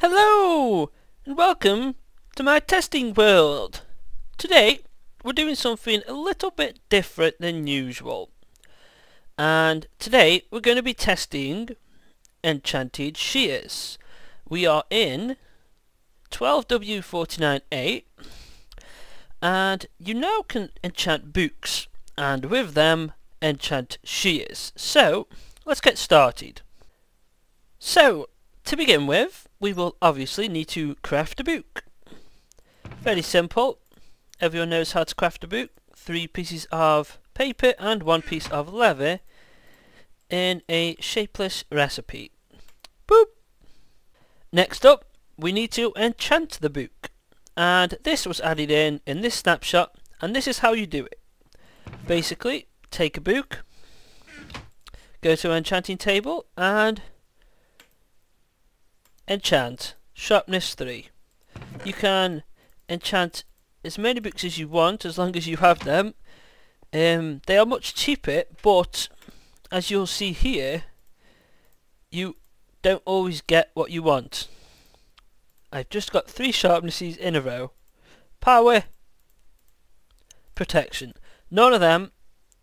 Hello and welcome to my testing world. Today we're doing something a little bit different than usual, and today we're going to be testing Enchanted Shears. We are in 12W49A and you now can enchant books and with them enchant shears. So let's get started. So to begin with, we will obviously need to craft a book. Very simple. Everyone knows how to craft a book. 3 pieces of paper and 1 piece of leather in a shapeless recipe. Boop! Next up, we need to enchant the book. And this was added in this snapshot, and this is how you do it. Basically, take a book, go to enchanting table, and enchant sharpness 3. You can enchant as many books as you want as long as you have them. They are much cheaper, but as you'll see here, you don't always get what you want. I've just got 3 sharpnesses in a row. Power, protection. None of them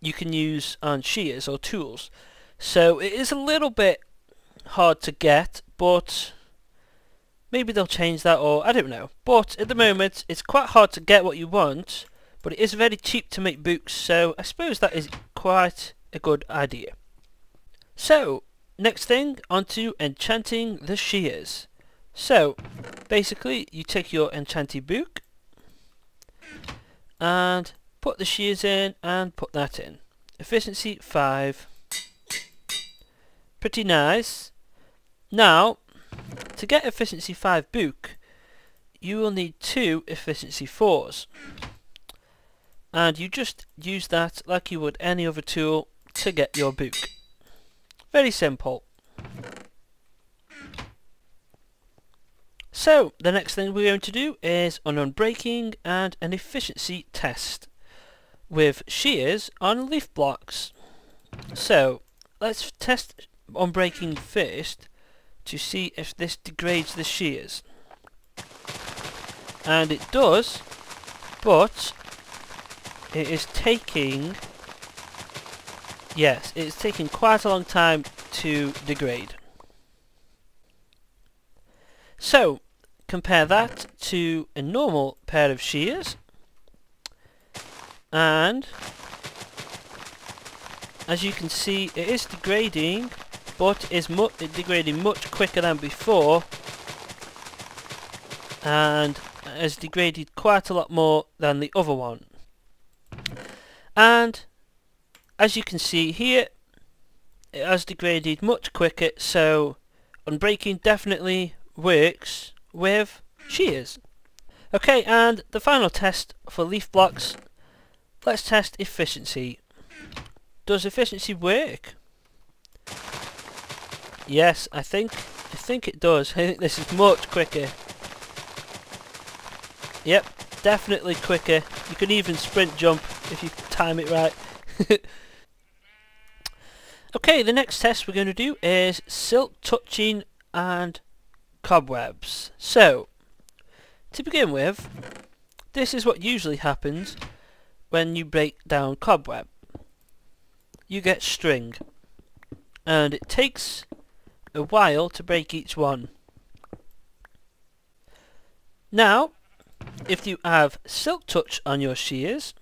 you can use on shears or tools, so it is a little bit hard to get, but maybe they'll change that, or I don't know. But at the moment it's quite hard to get what you want, but it is very cheap to make books, so I suppose that is quite a good idea. So next thing, onto enchanting the shears. So basically you take your enchanted book and put the shears in and put that in. Efficiency 5. Pretty nice. Now to get efficiency 5 book, you will need 2 efficiency 4s, and you just use that like you would any other tool to get your book. Very simple. So the next thing we're going to do is an unbreaking and an efficiency test with shears on leaf blocks. So let's test unbreaking first to see if this degrades the shears. And it does, but it is taking, yes, it's taking quite a long time to degrade. So compare that to a normal pair of shears, and as you can see it is degrading, but is degrading much quicker than before, and has degraded quite a lot more than the other one. And as you can see here, it has degraded much quicker, so unbreaking definitely works with shears. Okay, and the final test for leaf blocks, let's test efficiency. Does efficiency work? Yes, I think it does. I think this is much quicker. Yep, definitely quicker. You can even sprint jump if you time it right. Okay, the next test we're going to do is silk touching and cobwebs. So to begin with, this is what usually happens when you break down cobweb. You get string, and it takes a while to break each one. Now if you have silk touch on your shears,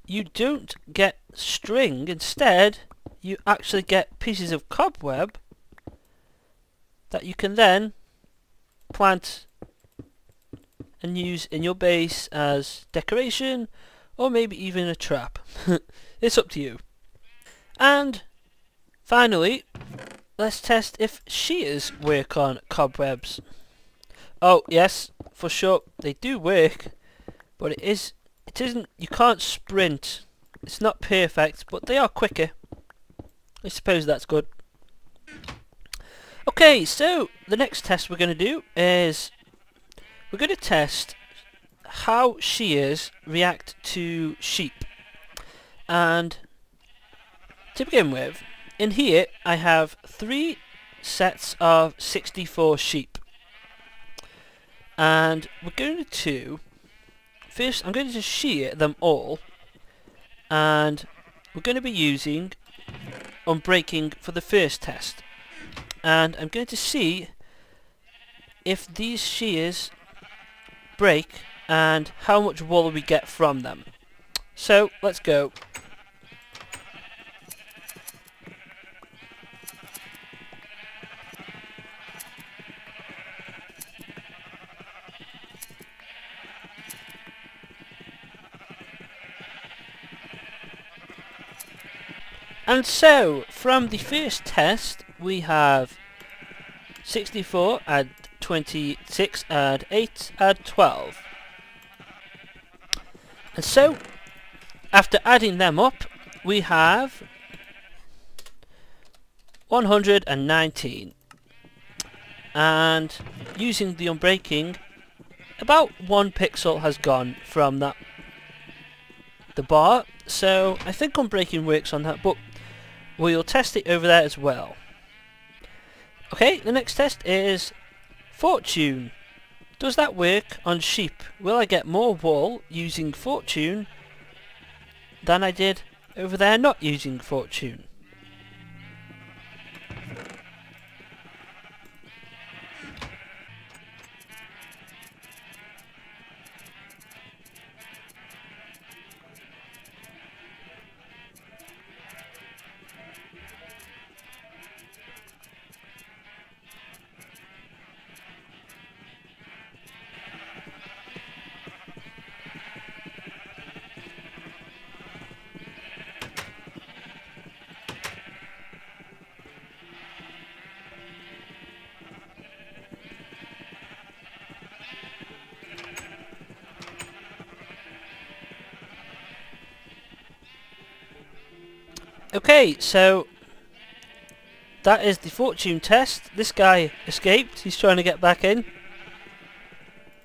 you don't get string. Instead you actually get pieces of cobweb that you can then plant and use in your base as decoration, or maybe even a trap. It's up to you. And finally, let's test if shears work on cobwebs. Oh yes, for sure they do work, but it isn't, you can't sprint. It's not perfect, but they are quicker. I suppose that's good. Okay, so the next test we're going to do is we're going to test how shears react to sheep. And to begin with, in here I have 3 sets of 64 sheep. And we're going to... First, I'm going to shear them all. And we're going to be using Unbreaking for the first test. And I'm going to see if these shears break and how much wool we get from them. So, let's go. And so, from the first test, we have 64, add 26, add 8, add 12. And so, after adding them up, we have 119. And using the Unbreaking, about 1 pixel has gone from the bar. So, I think Unbreaking works on that, but we'll test it over there as well. Okay, the next test is Fortune. Does that work on sheep? Will I get more wool using Fortune than I did over there not using Fortune? Okay, so that is the Fortune test. This guy escaped. He's trying to get back in.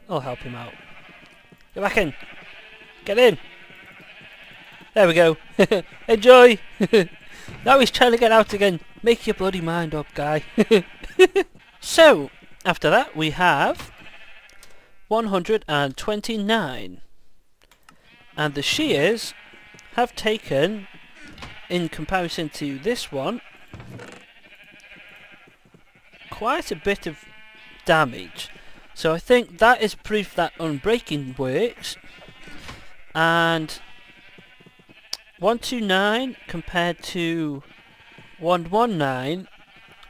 I'll help him out. Get back in. Get in. There we go. Enjoy. Now he's trying to get out again. Make your bloody mind up, guy. So, after that we have 129. And the shears have taken, in comparison to this one, quite a bit of damage. So I think that is proof that Unbreaking works. And 129 compared to 119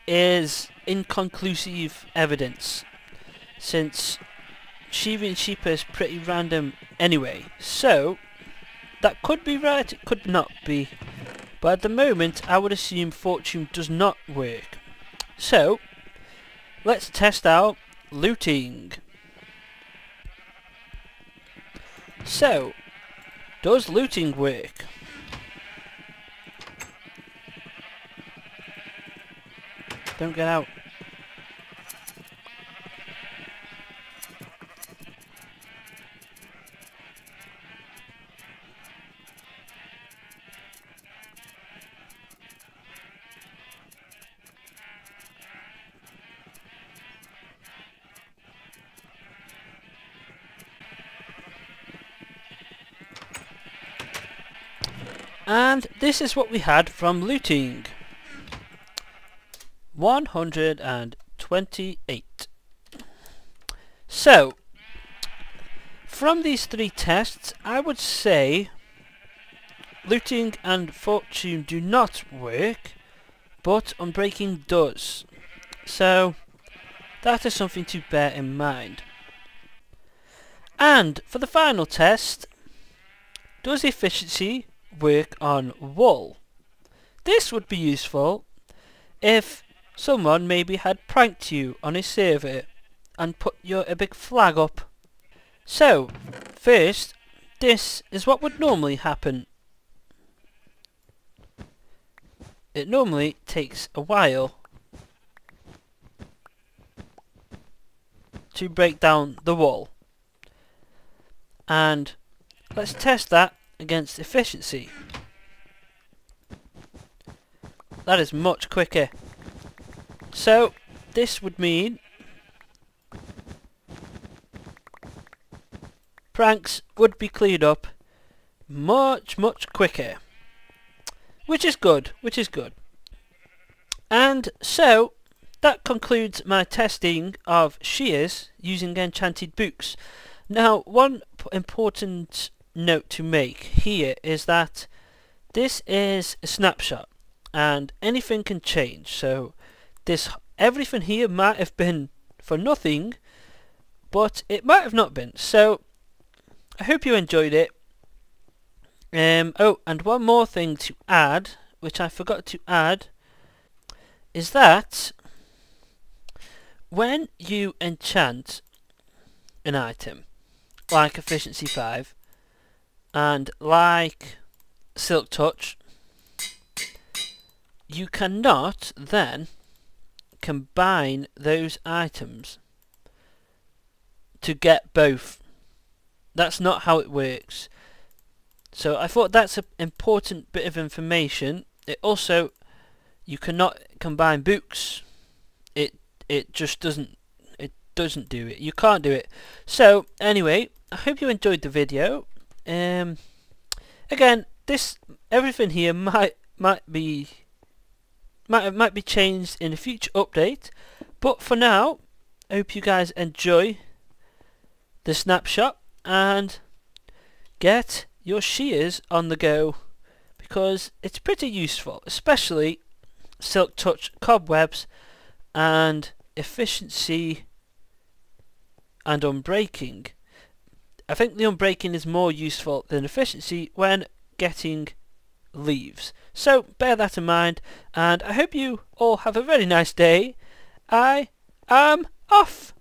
is inconclusive evidence, since shearing sheep is pretty random anyway. So that could be right, it could not be. But at the moment, I would assume Fortune does not work. So, let's test out looting. So, does looting work? Don't get out. And this is what we had from looting. 128. So, from these three tests, I would say looting and Fortune do not work, but Unbreaking does. So, that is something to bear in mind. And for the final test, does efficiency work on wool? This would be useful if someone maybe had pranked you on a server and put a big flag up. So, first, this is what would normally happen. It normally takes a while to break down the wool. And let's test that against efficiency. That is much quicker. So this would mean pranks would be cleared up much quicker, which is good, And so that concludes my testing of shears using enchanted books. Now, one important note to make here is that this is a snapshot and anything can change. So everything here might have been for nothing, but it might have not been. So I hope you enjoyed it. Oh, and one more thing to add, which I forgot to add, is that when you enchant an item like Efficiency 5 and like Silk Touch, you cannot then combine those items to get both. That's not how it works. So I thought that's an important bit of information. It also, you cannot combine books. It just doesn't do it. You can't do it. So anyway, I hope you enjoyed the video. Again, everything here might be changed in a future update, but for now, I hope you guys enjoy the snapshot and get your shears on the go, because it's pretty useful, especially Silk Touch, Cobwebs, and Efficiency and Unbreaking. I think the Unbreaking is more useful than Efficiency when getting leaves. So bear that in mind, and I hope you all have a very nice day. I am off!